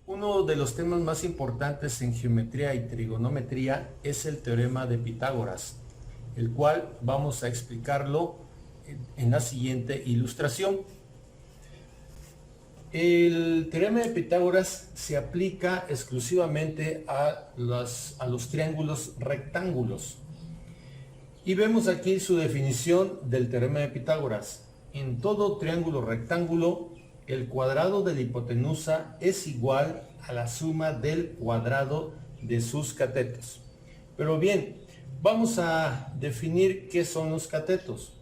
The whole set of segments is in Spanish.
Uno de los temas más importantes en geometría y trigonometría es el teorema de Pitágoras, el cual vamos a explicarlo en la siguiente ilustración. El teorema de Pitágoras se aplica exclusivamente a los triángulos rectángulos. Y vemos aquí su definición del teorema de Pitágoras. En todo triángulo rectángulo, el cuadrado de la hipotenusa es igual a la suma del cuadrado de sus catetos. Pero bien, vamos a definir qué son los catetos.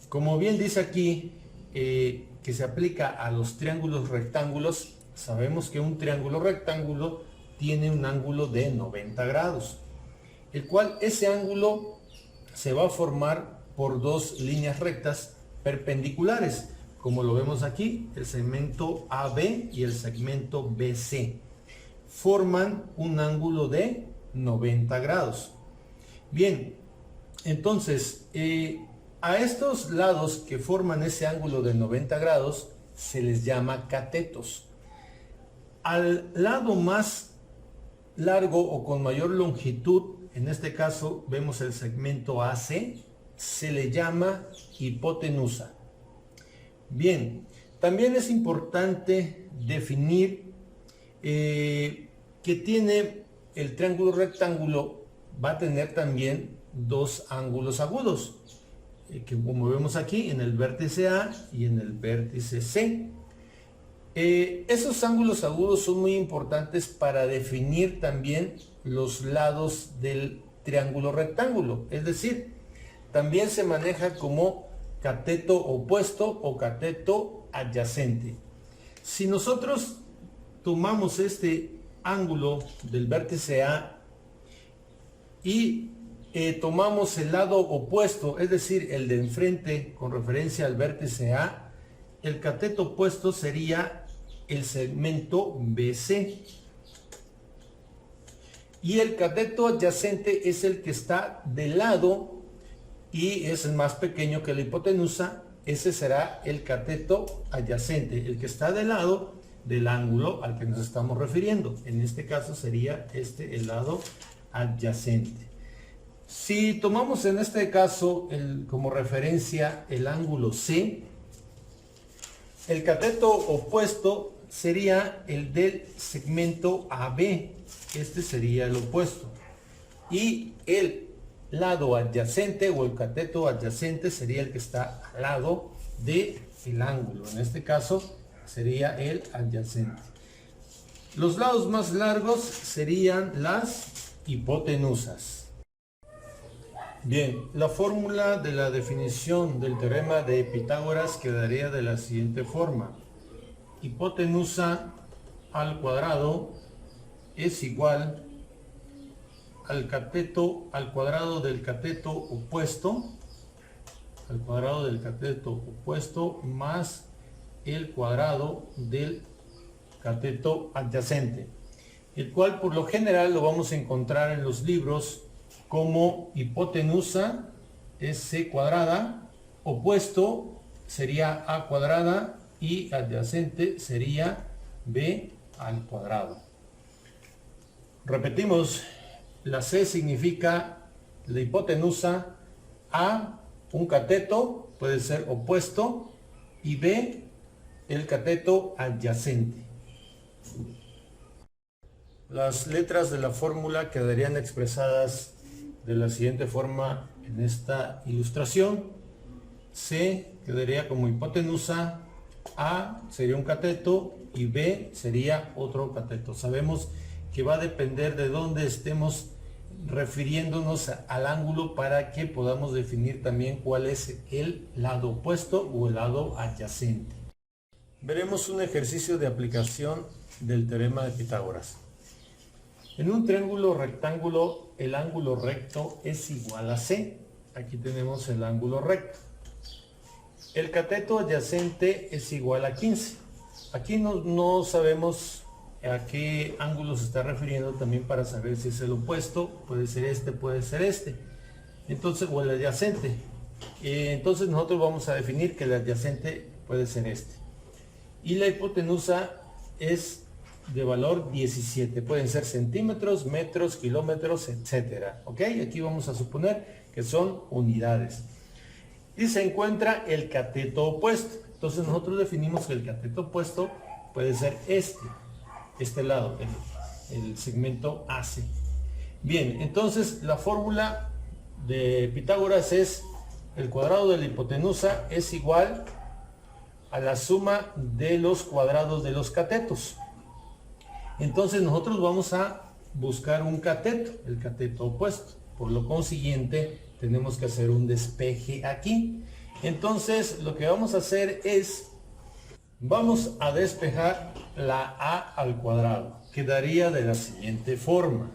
Como bien dice aquí, que se aplica a los triángulos rectángulos, sabemos que un triángulo rectángulo tiene un ángulo de 90 grados, el cual ese ángulo se va a formar por dos líneas rectas perpendiculares, como lo vemos aquí, el segmento AB y el segmento BC. Forman un ángulo de 90 grados. Bien, entonces, a estos lados que forman ese ángulo de 90 grados se les llama catetos. Al lado más largo o con mayor longitud, en este caso vemos el segmento AC, se le llama hipotenusa. Bien, también es importante definir que tiene el triángulo rectángulo, va a tener también dos ángulos agudos, que como vemos aquí en el vértice A y en el vértice C. Esos ángulos agudos son muy importantes para definir también los lados del triángulo rectángulo, es decir, también se maneja como cateto opuesto o cateto adyacente. Si nosotros tomamos este ángulo del vértice A y tomamos el lado opuesto, es decir, el de enfrente con referencia al vértice A, el cateto opuesto sería el segmento BC. Y el cateto adyacente es el que está del lado y es más pequeño que la hipotenusa. Ese será el cateto adyacente, el que está del lado del ángulo al que nos estamos refiriendo. En este caso sería el lado adyacente. Si tomamos en este caso como referencia el ángulo C, el cateto opuesto sería el del segmento AB. Este sería el opuesto. Y el lado adyacente o el cateto adyacente sería el que está al lado del ángulo. En este caso sería el adyacente. Los lados más largos serían las hipotenusas. Bien, la fórmula de la definición del teorema de Pitágoras quedaría de la siguiente forma. Hipotenusa al cuadrado es igual al cuadrado del cateto opuesto, más el cuadrado del cateto adyacente, el cual por lo general lo vamos a encontrar en los libros como hipotenusa es C cuadrada, opuesto sería A cuadrada y adyacente sería B al cuadrado. Repetimos, la C significa la hipotenusa, A un cateto, puede ser opuesto, y B el cateto adyacente. Las letras de la fórmula quedarían expresadas de la siguiente forma en esta ilustración. C quedaría como hipotenusa, A sería un cateto y B sería otro cateto. Sabemos que va a depender de dónde estemos refiriéndonos al ángulo para que podamos definir también cuál es el lado opuesto o el lado adyacente. Veremos un ejercicio de aplicación del teorema de Pitágoras. En un triángulo rectángulo, el ángulo recto es igual a C. Aquí tenemos el ángulo recto. El cateto adyacente es igual a 15. Aquí no sabemos a qué ángulo se está refiriendo también para saber si es el opuesto. Puede ser este, puede ser este. Entonces, o el adyacente. Entonces nosotros vamos a definir que el adyacente puede ser este. Y la hipotenusa es de valor 17. Pueden ser centímetros, metros, kilómetros, etcétera. ¿Ok? Aquí vamos a suponer que son unidades. Y se encuentra el cateto opuesto. Entonces nosotros definimos que el cateto opuesto puede ser este lado, el segmento AC. Bien, entonces la fórmula de Pitágoras es el cuadrado de la hipotenusa es igual a la suma de los cuadrados de los catetos. Entonces nosotros vamos a buscar un cateto, el cateto opuesto. Por lo consiguiente, tenemos que hacer un despeje aquí. Entonces lo que vamos a hacer es, vamos a despejar la a al cuadrado. Quedaría de la siguiente forma.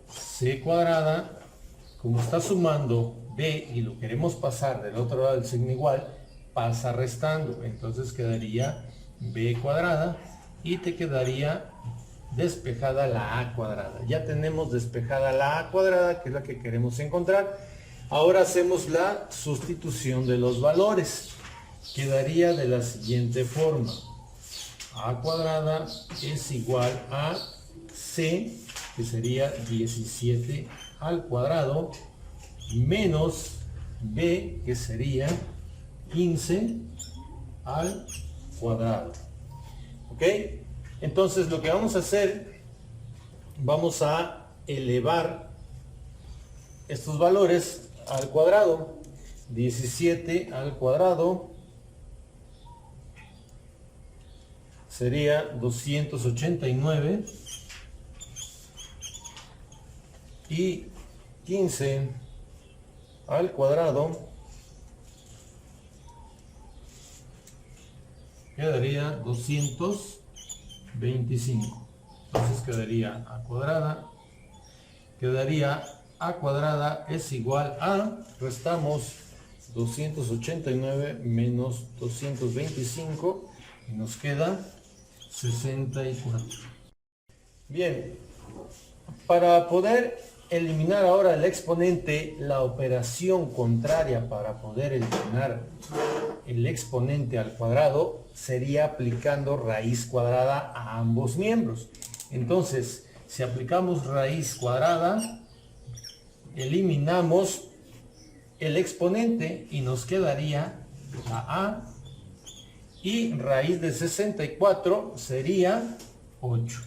C cuadrada, como está sumando b y lo queremos pasar del otro lado del signo igual, pasa restando. Entonces quedaría b cuadrada y te quedaría despejada la a cuadrada. Ya tenemos despejada la a cuadrada, que es la que queremos encontrar. Ahora hacemos la sustitución de los valores. Quedaría de la siguiente forma. A cuadrada es igual a c, que sería 17 al cuadrado, menos b, que sería 15 al cuadrado. ¿Ok? Entonces lo que vamos a hacer, vamos a elevar estos valores al cuadrado. 17 al cuadrado sería 289 y 15 al cuadrado quedaría 225. Entonces quedaría a cuadrada es igual a, restamos 289 menos 225 y nos queda 64. Bien, para poder eliminar ahora el exponente, la operación contraria para poder eliminar el exponente al cuadrado sería aplicando raíz cuadrada a ambos miembros. Entonces, si aplicamos raíz cuadrada, eliminamos el exponente y nos quedaría la a, y raíz de 64 sería 8.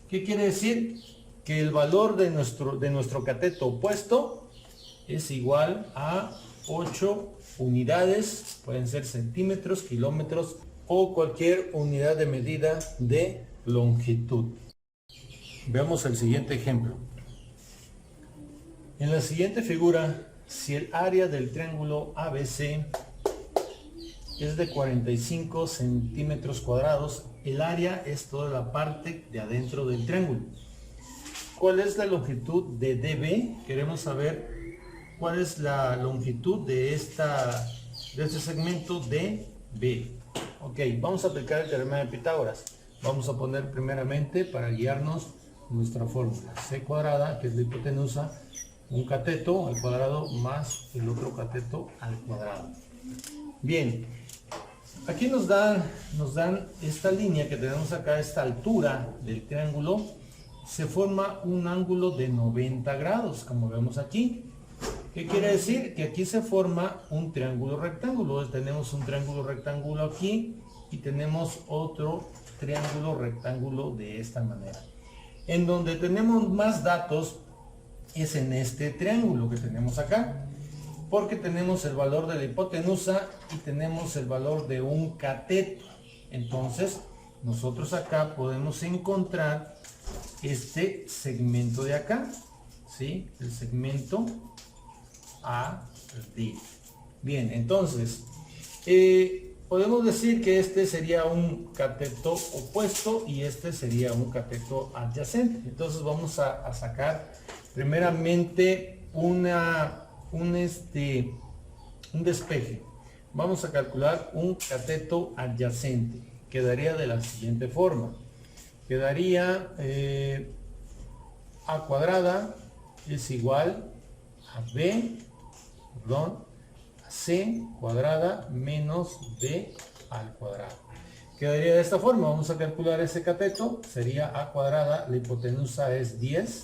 ¿Qué quiere decir? Que el valor de nuestro cateto opuesto es igual a 8 unidades, pueden ser centímetros, kilómetros o cualquier unidad de medida de longitud. Veamos el siguiente ejemplo. En la siguiente figura, si el área del triángulo ABC es de 45 centímetros cuadrados, el área es toda la parte de adentro del triángulo. ¿Cuál es la longitud de DB? Queremos saber cuál es la longitud de este segmento DB. Ok, vamos a aplicar el teorema de Pitágoras. Vamos a poner primeramente, para guiarnos, nuestra fórmula. C cuadrada, que es la hipotenusa, un cateto al cuadrado más el otro cateto al cuadrado. Bien, aquí nos dan esta línea que tenemos acá, esta altura del triángulo. Se forma un ángulo de 90 grados, como vemos aquí. ¿Qué quiere decir? Que aquí se forma un triángulo rectángulo. Tenemos un triángulo rectángulo aquí y tenemos otro triángulo rectángulo de esta manera. En donde tenemos más datos es en este triángulo que tenemos acá, porque tenemos el valor de la hipotenusa y tenemos el valor de un cateto. Entonces, nosotros acá podemos encontrar este segmento de acá, ¿sí? El segmento AD. Bien, entonces, podemos decir que este sería un cateto opuesto y este sería un cateto adyacente. Entonces vamos a sacar primeramente un despeje. Vamos a calcular un cateto adyacente. Quedaría de la siguiente forma. Quedaría a cuadrada es igual a a c cuadrada menos b al cuadrado. Quedaría de esta forma. Vamos a calcular ese cateto. Sería a cuadrada, la hipotenusa es 10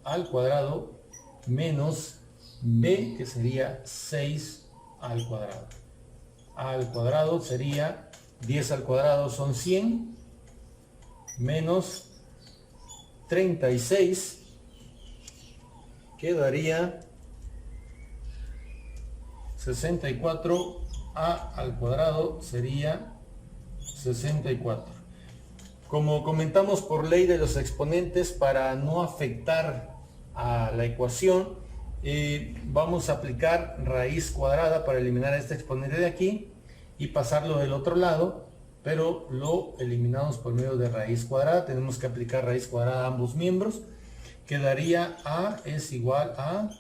al cuadrado menos b, que sería 6 al cuadrado. A al cuadrado sería 10 al cuadrado son 100 menos 36 quedaría 64. A al cuadrado sería 64. Como comentamos, por ley de los exponentes, para no afectar a la ecuación, vamos a aplicar raíz cuadrada para eliminar este exponente de aquí y pasarlo del otro lado, pero lo eliminamos por medio de raíz cuadrada. Tenemos que aplicar raíz cuadrada a ambos miembros. Quedaría a es igual a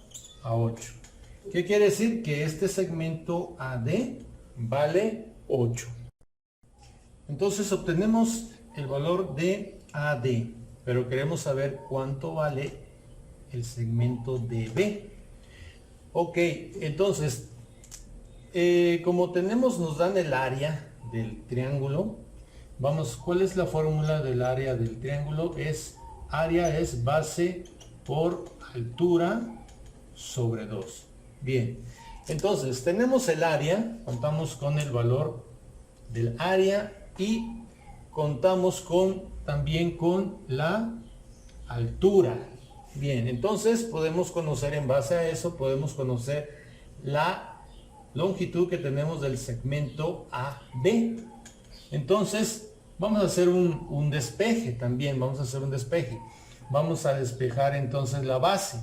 8. ¿Qué quiere decir? Que este segmento AD vale 8. Entonces obtenemos el valor de AD, pero queremos saber cuánto vale el segmento DB. Ok, entonces, como nos dan el área del triángulo, ¿cuál es la fórmula del área del triángulo? Área es base por altura sobre 2. Bien, entonces tenemos el área, contamos con el valor del área y contamos también con la altura. Bien, entonces podemos conocer, en base a eso, podemos conocer la longitud que tenemos del segmento AB. Entonces, vamos a hacer un despeje también, vamos a despejar entonces la base.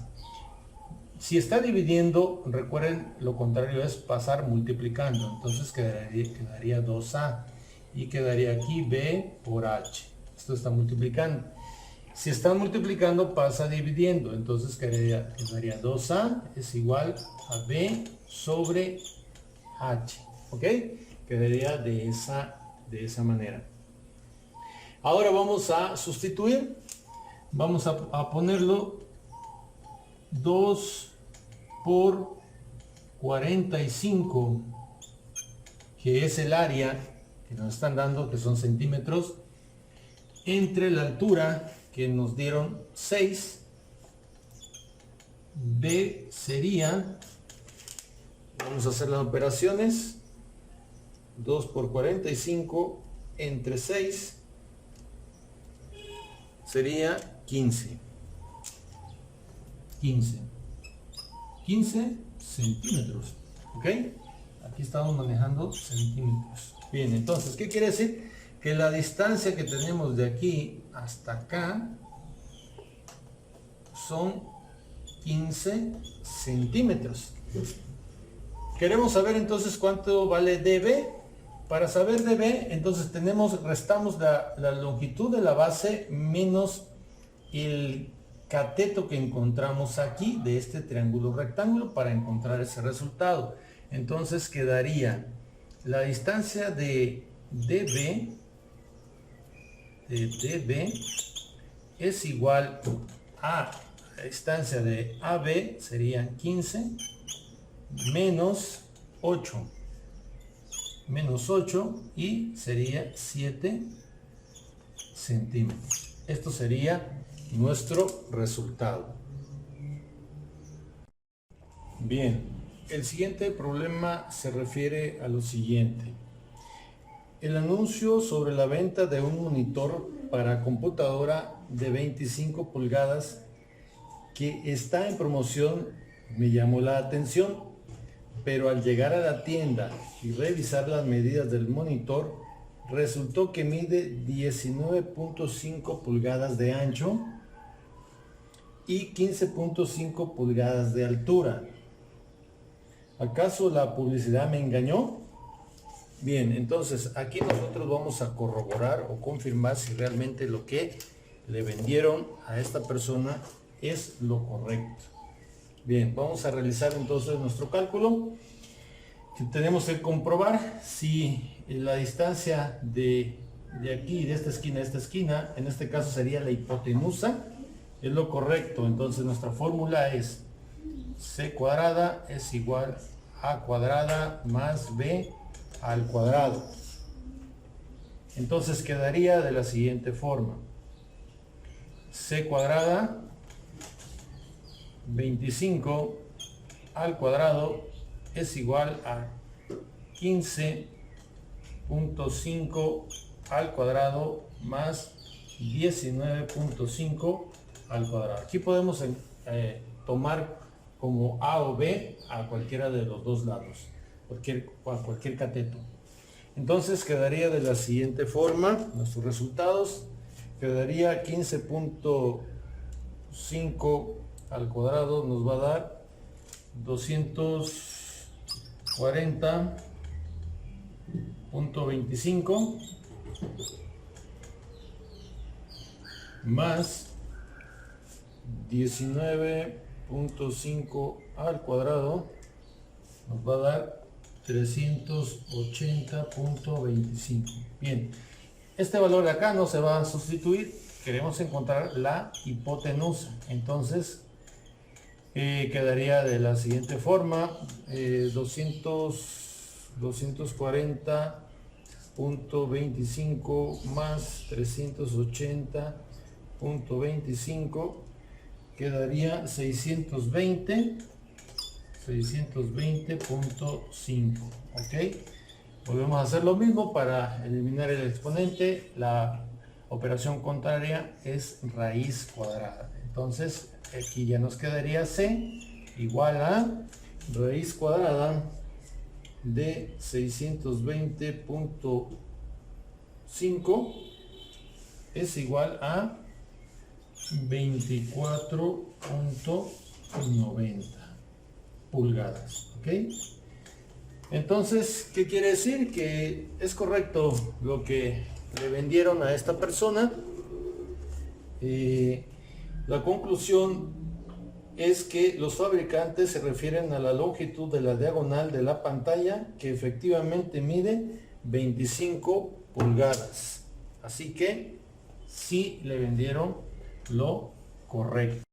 Si está dividiendo, recuerden, lo contrario es pasar multiplicando. Entonces quedaría 2A y quedaría aquí B por H. Esto está multiplicando. Si está multiplicando, pasa dividiendo. Entonces quedaría 2A es igual a B sobre H. ¿Ok? Quedaría de esa manera. Ahora vamos a sustituir. Vamos a ponerlo 2 por 45, que es el área que nos están dando, que son centímetros, entre la altura que nos dieron 6. B sería, vamos a hacer las operaciones, 2 por 45 entre 6 sería 15 centímetros. ¿Ok? Aquí estamos manejando centímetros. Bien, entonces, ¿qué quiere decir? Que la distancia que tenemos de aquí hasta acá son 15 centímetros. Queremos saber entonces cuánto vale dB. Para saber dB, entonces restamos la longitud de la base menos el cateto que encontramos aquí de este triángulo rectángulo para encontrar ese resultado. Entonces quedaría la distancia de DB es igual a la distancia de AB, serían 15 menos 8 y sería 7 centímetros. Esto sería nuestro resultado. Bien, el siguiente problema se refiere a lo siguiente. El anuncio sobre la venta de un monitor para computadora de 25 pulgadas que está en promoción me llamó la atención, pero al llegar a la tienda y revisar las medidas del monitor, resultó que mide 19.5 pulgadas de ancho y 15.5 pulgadas de altura. ¿Acaso la publicidad me engañó? Bien, entonces aquí nosotros vamos a corroborar o confirmar si realmente lo que le vendieron a esta persona es lo correcto. Bien, vamos a realizar entonces nuestro cálculo. Tenemos que comprobar si la distancia de aquí, de esta esquina a esta esquina, en este caso sería la hipotenusa, es lo correcto. Entonces nuestra fórmula es C cuadrada es igual a cuadrada más B al cuadrado. Entonces quedaría de la siguiente forma: c cuadrada 25 al cuadrado es igual a 15.5 al cuadrado más 19.5 al cuadrado. Aquí podemos tomar como A o B a cualquiera de los dos lados, cualquier cateto. Entonces quedaría de la siguiente forma: nuestros resultados quedaría 15.5 al cuadrado nos va a dar 240.25 más 19.5 al cuadrado nos va a dar 380.25. Bien, este valor de acá no se va a sustituir. Queremos encontrar la hipotenusa. Entonces quedaría de la siguiente forma: 240.25 más 380.25 quedaría 620.5. ¿Ok? Volvemos a hacer lo mismo para eliminar el exponente. La operación contraria es raíz cuadrada. Entonces aquí ya nos quedaría c igual a raíz cuadrada de 620.5 es igual a 24.90 pulgadas. ¿Ok? Entonces, ¿qué quiere decir? Que es correcto lo que le vendieron a esta persona. La conclusión es que los fabricantes se refieren a la longitud de la diagonal de la pantalla, que efectivamente mide 25 pulgadas. Así que sí le vendieron lo correcto.